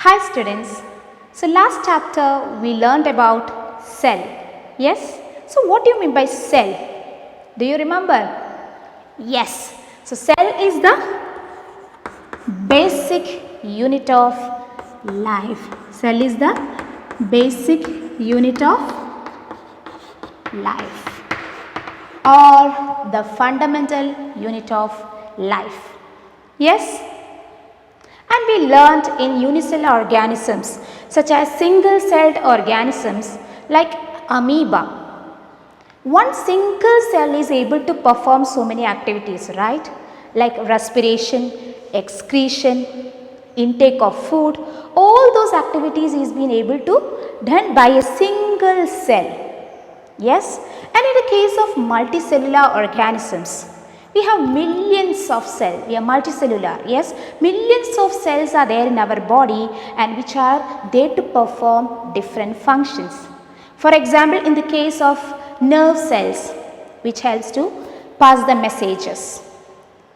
Hi students, so last chapter we learned about cell, yes? So what do you mean by cell? Do you remember? Yes, so cell is the basic unit of life. Cell is the basic unit of life or the fundamental unit of life, yes? And we learnt in unicellular organisms such as single celled organisms like amoeba. One single cell is able to perform so many activities, right? Like respiration, excretion, intake of food, all those activities is being able to done by a single cell. Yes? And in the case of multicellular organisms, we have millions of cells, we are multicellular, yes, millions of cells are there in our body and which are there to perform different functions. For example, in the case of nerve cells, which helps to pass the messages,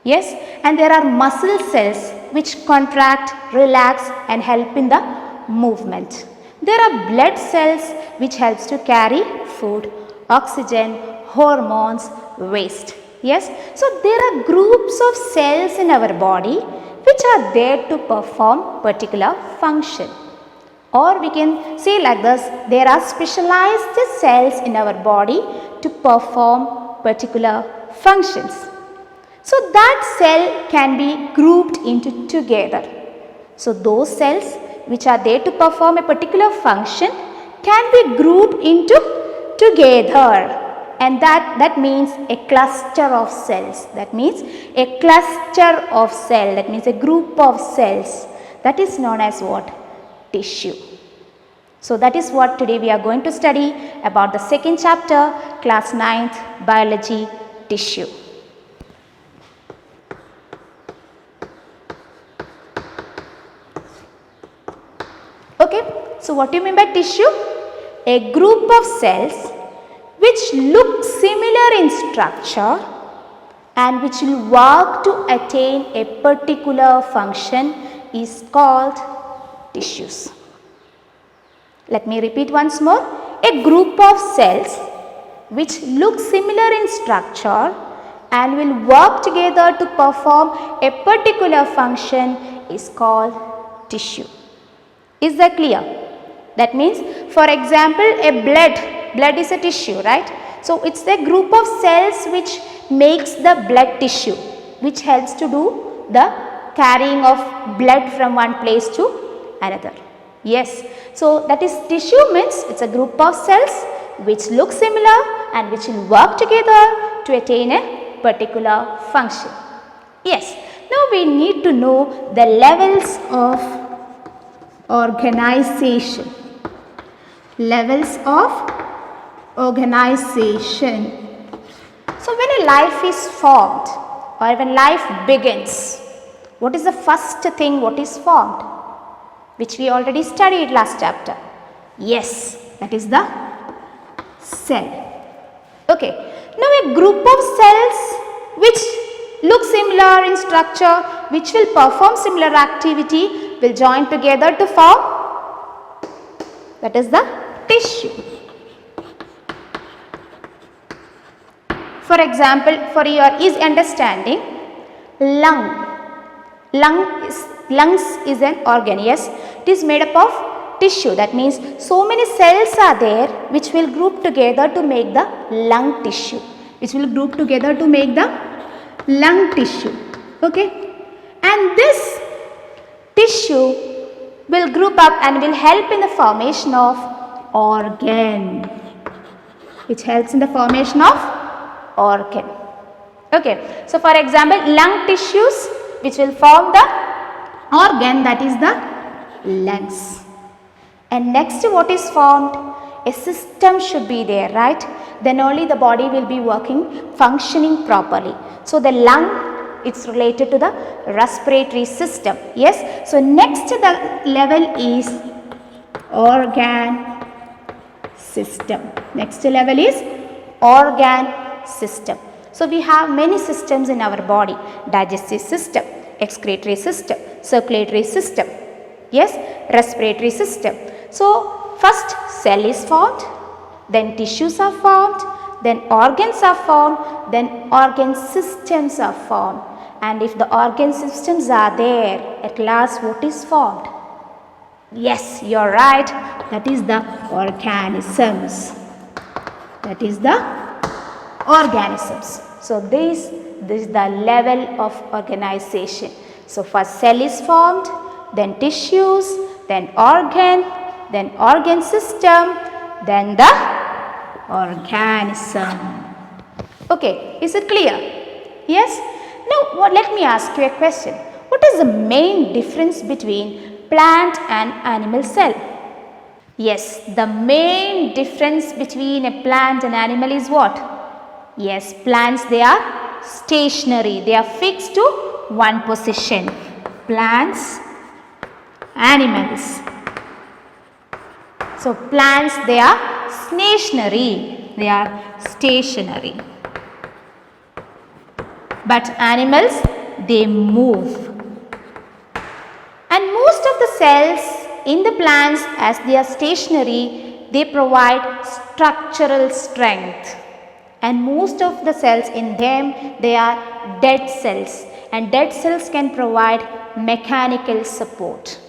yes, and there are muscle cells which contract, relax and help in the movement. There are blood cells which helps to carry food, oxygen, hormones, waste. Yes, so there are groups of cells in our body which are there to perform particular function. Or we can say like this, there are specialized cells in our body to perform particular functions. So that cell can be grouped into together. So those cells which are there to perform a particular function can be grouped into together. And that means a cluster of cells. That means a cluster of cells. That means a group of cells. That is known as what? Tissue. So that is what today we are going to study about the second chapter, class 9th, biology, tissue. Okay, so what do you mean by tissue? A group of cells which look similar in structure and which will work to attain a particular function is called tissues. Let me repeat once more. A group of cells which look similar in structure and will work together to perform a particular function is called tissue. Is that clear? That means, for example, a blood is a tissue, right? So it's a group of cells which makes the blood tissue, which helps to do the carrying of blood from one place to another. Yes, so that is tissue means it's a group of cells which look similar and which will work together to attain a particular function. Yes, now we need to know the levels of organization. Levels of organization. So when a life is formed or when life begins, what is the first thing what is formed? Which we already studied last chapter. Yes, that is the cell. Okay, now a group of cells which look similar in structure, which will perform similar activity, will join together to form, that is the tissue. For example, for your easy understanding, lungs is an organ, yes, it is made up of tissue. That means so many cells are there which will group together to make the lung tissue, okay, and this tissue will group up and will help in the formation of organ, which helps in the formation of organ. Okay, so for example, lung tissues which will form the organ, that is the lungs. And next what is formed? A system should be there, right? Then only the body will be functioning properly. So the lung, it's related to the respiratory system. Yes, so next the level is organ system. Next level is organ system. So we have many systems in our body: digestive system, excretory system, circulatory system. Yes, respiratory system. So, first cell is formed, then tissues are formed, then organs are formed, then organ systems are formed. And if the organ systems are there, at last what is formed? Yes, you are right. That is the organisms. That is the organisms. So, this is the level of organization. So, first cell is formed, then tissues, then organ system, then the organism. Okay, is it clear? Yes? Now, let me ask you a question. What is the main difference between plant and animal cell? Yes, the main difference between a plant and animal is what? Yes, plants, they are stationary. They are fixed to one position. Plants, animals. So, plants, they are stationary. They are stationary. But animals, they move. And most of the cells in the plants, as they are stationary, they provide structural strength. And most of the cells in them, they are dead cells. And dead cells can provide mechanical support.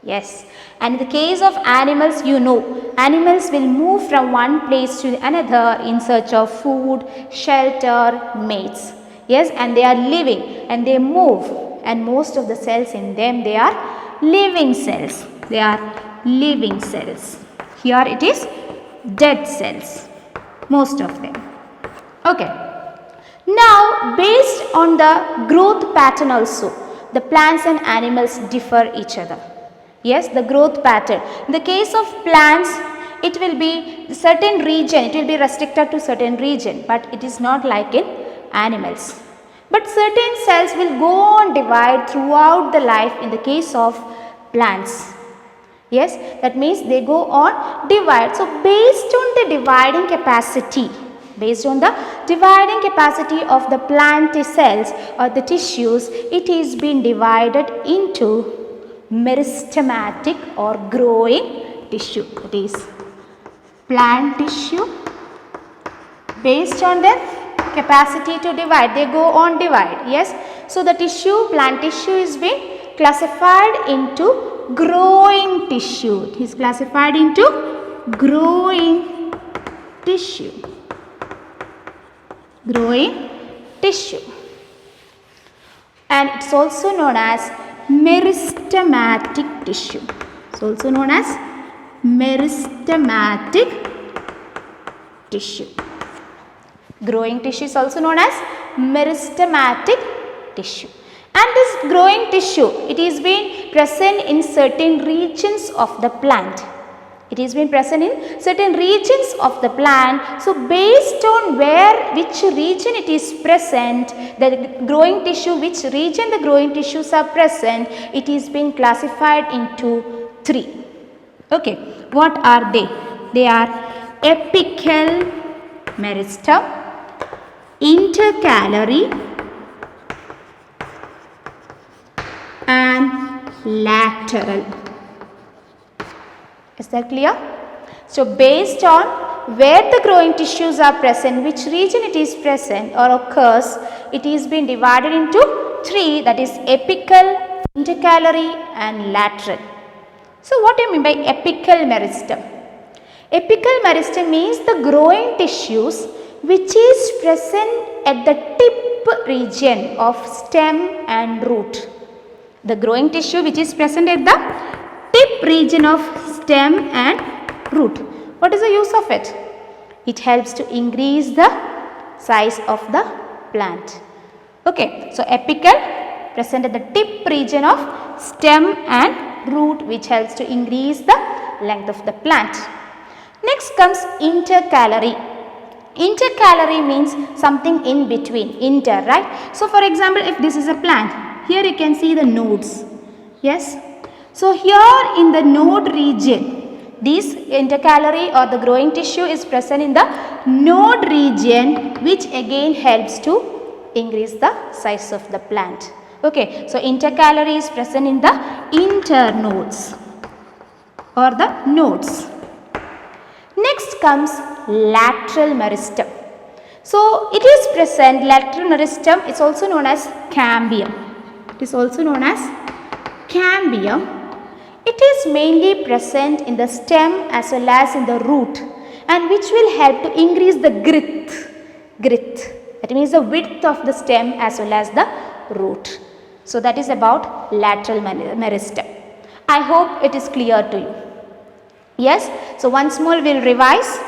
Yes. And in the case of animals, you know, animals will move from one place to another in search of food, shelter, mates. Yes, and they are living and they move. And most of the cells in them, they are living cells. They are living cells. Here it is dead cells, most of them. Okay. Now, based on the growth pattern also, the plants and animals differ each other. Yes, the growth pattern. In the case of plants, it will be certain region, it will be restricted to certain region, but it is not like in animals. But certain cells will go on divide throughout the life in the case of plants. Yes, that means they go on divide. So, based on the dividing capacity of the plant cells or the tissues, it is been divided into meristematic or growing tissue. That is plant tissue. Based on the capacity to divide, they go on divide. Yes, so the tissue, plant tissue is being classified into growing tissue. It is classified into growing tissue. Growing tissue. And it's also known as meristematic tissue. It's also known as meristematic tissue. Growing tissue is also known as meristematic tissue. And this growing tissue, it is being present in certain regions of the plant. It is being present in certain regions of the plant. So, based on which region it is present, the growing tissue, which region the growing tissues are present, it is being classified into 3. Okay, what are they? They are apical meristem, intercalary and lateral. Is that clear? So, based on where the growing tissues are present, which region it is present or occurs, it is being divided into 3, that is apical, intercalary and lateral. So, what do you mean by apical meristem? Apical meristem means the growing tissues which is present at the tip region of stem and root. The growing tissue which is present at the tip region of stem and root. What is the use of it? It helps to increase the size of the plant. Okay, so apical present at the tip region of stem and root, which helps to increase the length of the plant. Next comes intercalary. Intercalary means something in between, inter, right? So, for example, if this is a plant, here you can see the nodes. Yes. So, here in the node region, this intercalary or the growing tissue is present in the node region, which again helps to increase the size of the plant. Okay, so intercalary is present in the internodes or the nodes. Next comes lateral meristem. So it is present, lateral meristem is also known as cambium. It is also known as cambium. It is mainly present in the stem as well as in the root, and which will help to increase the girth. That means the width of the stem as well as the root. So that is about lateral meristem. I hope it is clear to you. Yes, so once more we will revise.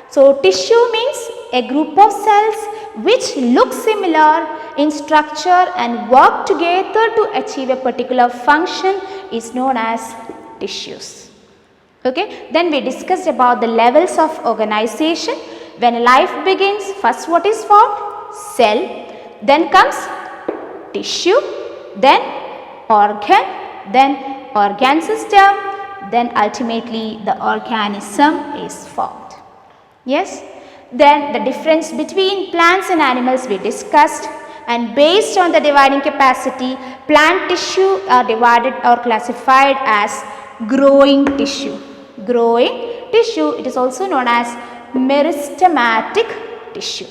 So tissue means a group of cells which look similar in structure and work together to achieve a particular function is known as tissues. Okay, then we discussed about the levels of organization. When life begins, first what is formed? Cell, then comes tissue, then organ, then organ system, then ultimately the organism is formed. Yes, then the difference between plants and animals we discussed, and based on the dividing capacity, plant tissue are divided or classified as growing tissue. Growing tissue, it is also known as meristematic tissue.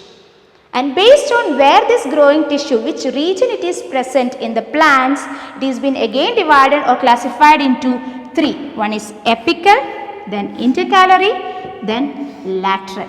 And based on where this growing tissue, which region it is present in the plants, it is been again divided or classified into three. One is apical, then intercalary, then lateral.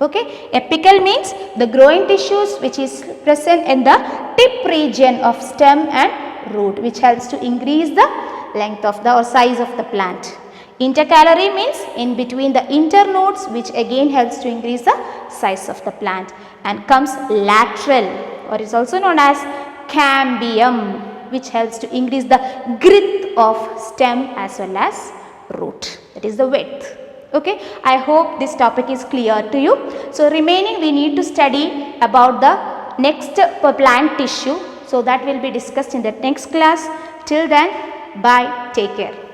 Okay, apical means the growing tissues which is present in the tip region of stem and root, which helps to increase the length of the or size of the plant. Intercalary means in between the internodes, which again helps to increase the size of the plant. And comes lateral, or is also known as cambium, which helps to increase the girth of stem as well as root. That is the width. Okay, I hope this topic is clear to you. So remaining we need to study about the next plant tissue. So that will be discussed in the next class. Till then, bye, take care.